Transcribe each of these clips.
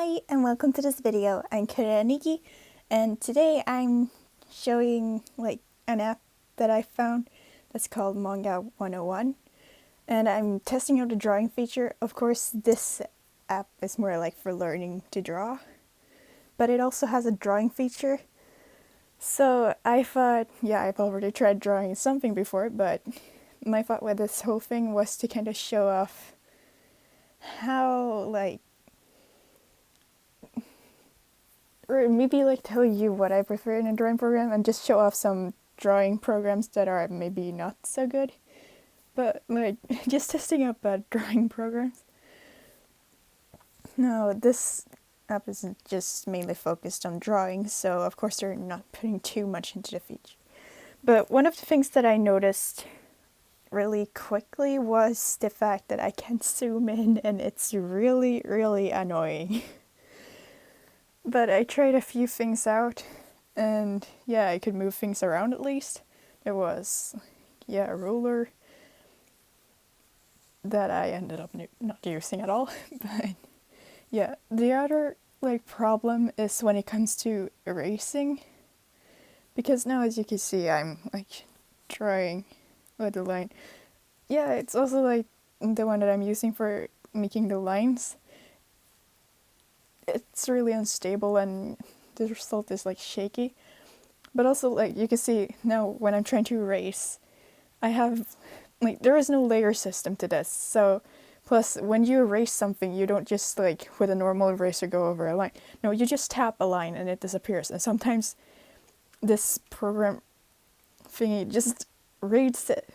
Hi and welcome to this video. I'm Kuraniki and today I'm showing an app that I found that's called Manga 101 and I'm testing out the drawing feature. Of course this app is more like for learning to draw, but it also has a drawing feature. So I thought, yeah, I've already tried drawing something before, but my thought with this whole thing was to kind of show off how or maybe tell you what I prefer in a drawing program and just show off some drawing programs that are maybe not so good. But just testing out bad drawing programs. No, this app is just mainly focused on drawing, so of course they're not putting too much into the feature. But one of the things that I noticed really quickly was the fact that I can zoom in and it's really, really annoying. But I tried a few things out, and yeah, I could move things around at least. There was, a ruler that I ended up not using at all. But yeah, the other problem is when it comes to erasing. Because now, as you can see, I'm drawing with the line. Yeah, it's also the one that I'm using for making the lines. It's really unstable and the result is shaky. But also you can see now when I'm trying to erase, I have there is no layer system to this. So plus when you erase something, you don't just with a normal eraser go over a line. No, you just tap a line and it disappears. And sometimes this program thingy just reads it.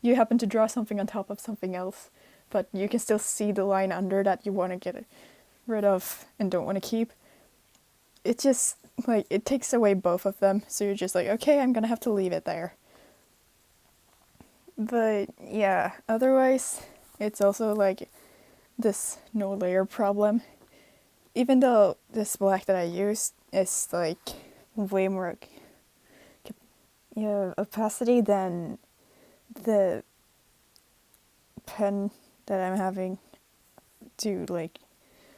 You happen to draw something on top of something else, but you can still see the line under that you want to get rid of and don't want to keep. It just it takes away both of them, so you're just okay, I'm gonna have to leave it there. But yeah, otherwise it's also this no layer problem. Even though this black that I used is way more opacity than the pen that I'm having to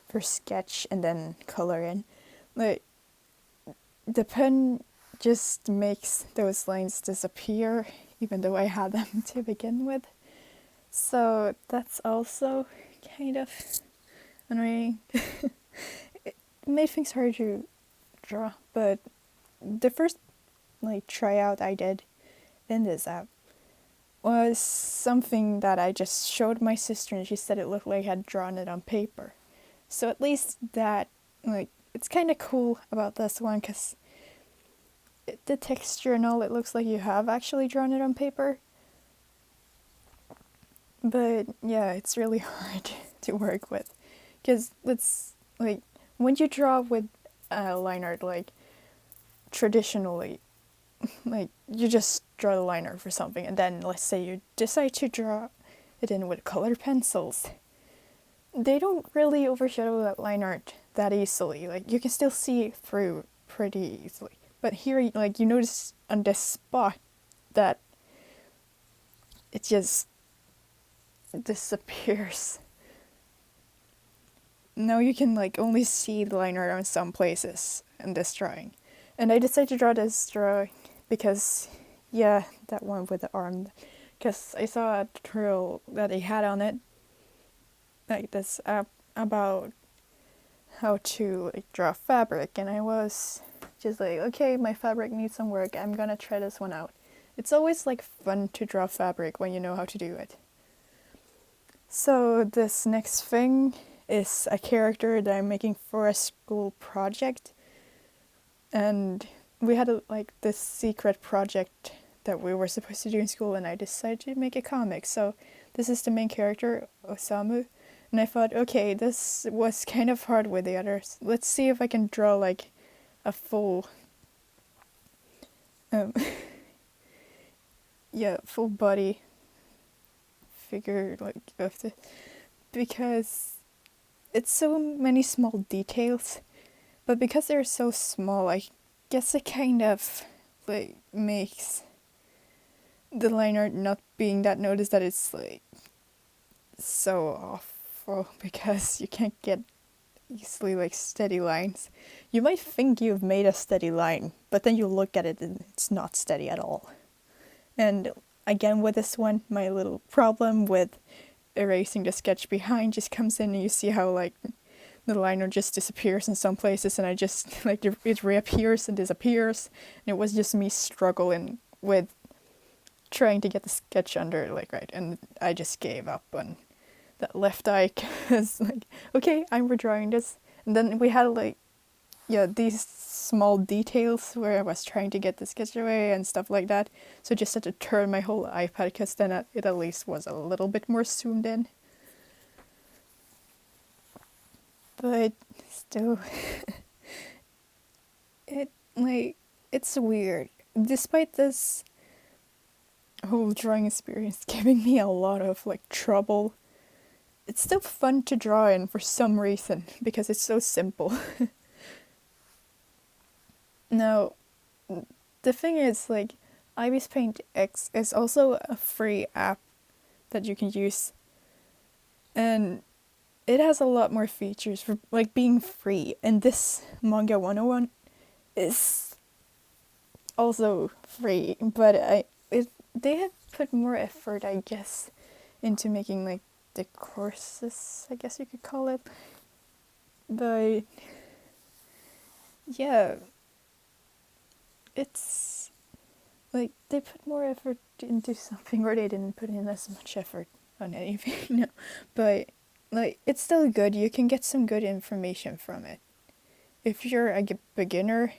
for sketch and then color in. The pen just makes those lines disappear even though I had them to begin with. So that's also kind of annoying. It made things hard to draw, but the first tryout I did in this app was something that I just showed my sister and she said it looked like I had drawn it on paper. So at least that, it's kind of cool about this one because the texture and all, it looks like you have actually drawn it on paper. But yeah, it's really hard to work with because it's when you draw with line art, traditionally, you just draw the line art for something and then let's say you decide to draw it in with colored pencils. They don't really overshadow that line art that easily. You can still see through pretty easily. But here, you notice on this spot that it just disappears. Now you can only see the line art on some places in this drawing. And I decided to draw this drawing because, yeah, that one with the arm. Because I saw a tutorial that they had on it, this app about how to draw fabric, and I was just okay, my fabric needs some work, I'm gonna try this one out. It's always fun to draw fabric when you know how to do it. So this next thing is a character that I'm making for a school project, and we had this secret project that we were supposed to do in school, and I decided to make a comic. So this is the main character, Osamu. And I thought, okay, this was kind of hard with the others. Let's see if I can draw a full, full body figure of the, because it's so many small details, but because they're so small, I guess it kind of makes the line art not being that noticed that it's so off. careful because you can't get easily like steady lines. You might think you've made a steady line, but then you look at it and it's not steady at all. And again with this one, my little problem with erasing the sketch behind just comes in and you see how like the liner just disappears in some places and I just like it reappears and disappears, and it was just me struggling with trying to get the sketch under like right, and I just gave up on that left eye because like okay, I'm redrawing this. And then we had like these small details where I was trying to get the sketch away and stuff like that, so I just had to turn my whole iPad because then it at least was a little bit more zoomed in. But still, it's weird. Despite this whole drawing experience giving me a lot of like trouble, it's still fun to draw in for some reason because it's so simple. Now, the thing is like Ibis Paint X is also a free app that you can use, and it has a lot more features for like being free, and this Manga 101 is also free, but they have put more effort, I guess, into making like the courses, I guess you could call it. But yeah, it's like they put more effort into something where they didn't put in as much effort on anything. No, but like it's still good. You can get some good information from it. If you're a beginner,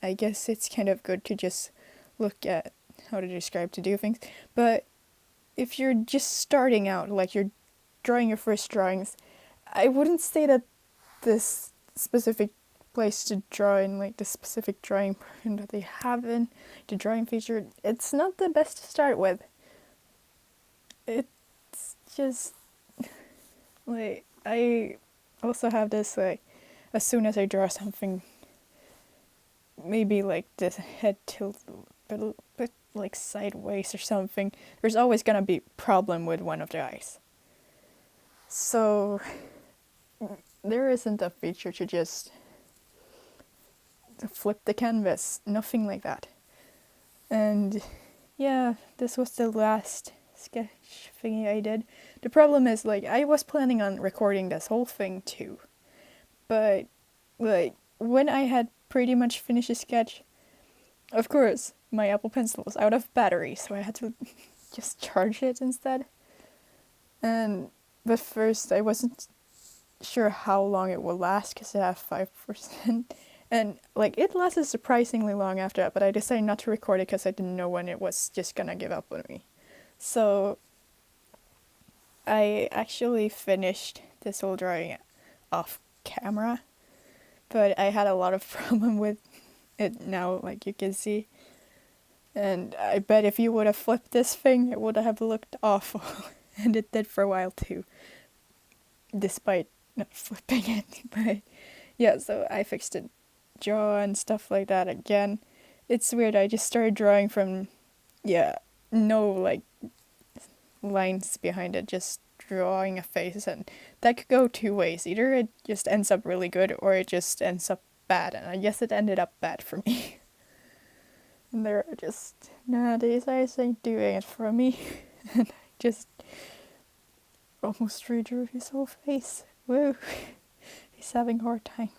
I guess it's kind of good to just look at how to describe to do things. But if you're just starting out, like you're drawing your first drawings, I wouldn't say that this specific place to draw in, like the specific drawing program that they have in the drawing feature, it's not the best to start with. It's just like I also have this like as soon as I draw something, maybe like the head tilt a little bit like sideways or something, there's always gonna be a problem with one of the eyes. So there isn't a feature to just flip the canvas, nothing like that. And yeah, this was the last sketch thingy I did. The problem is like I was planning on recording this whole thing too, but like when I had pretty much finished the sketch, of course my Apple Pencil was out of battery, so I had to just charge it instead. But first I wasn't sure how long it would last because it had 5%. And like it lasted surprisingly long after that, but I decided not to record it because I didn't know when it was just gonna give up on me. So I actually finished this whole drawing off camera, but I had a lot of problem with it now, like you can see. And I bet if you would have flipped this thing, it would have looked awful. And it did for a while too, despite not flipping it. But yeah, so I fixed it, jaw and stuff like that again. It's weird, I just started drawing from, no like lines behind it, just drawing a face, and that could go two ways. Either it just ends up really good or it just ends up bad, and I guess it ended up bad for me. And they're just, these eyes ain't doing it for me. And I just almost redrew his whole face. Woo! He's having a hard time.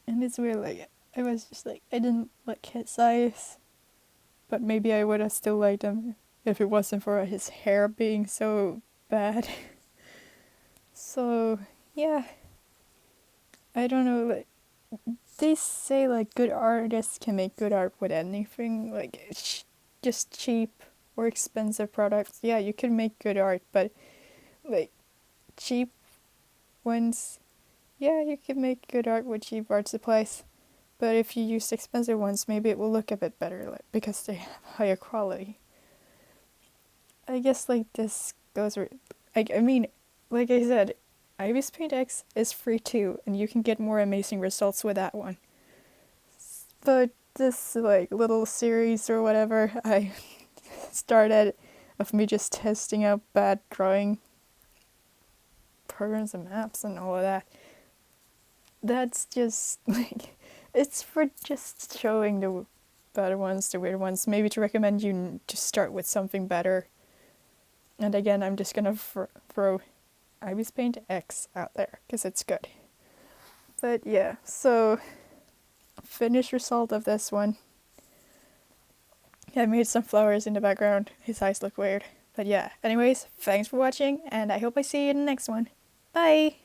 And it's weird, like, I was just like, I didn't like his eyes, but maybe I would have still liked him if it wasn't for his hair being so bad. So, yeah. I don't know, like, they say, like, good artists can make good art with anything, like, just cheap or expensive products. Yeah, you can make good art, but, like, cheap ones, yeah, you can make good art with cheap art supplies. But if you use expensive ones, maybe it will look a bit better, like, because they have higher quality. I guess, like, this goes, I mean, like I said, Ibis Paint X is free too, and you can get more amazing results with that one. But this, like, little series or whatever I started of me just testing out bad drawing programs and maps and all of that. That's just like, it's for just showing the better ones, the weird ones, maybe to recommend you to start with something better. And again, I'm just gonna throw Ibis Paint X out there because it's good. But yeah, so finished result of this one. I made some flowers in the background. His eyes look weird. But yeah, anyways, thanks for watching, and I hope I see you in the next one. Bye!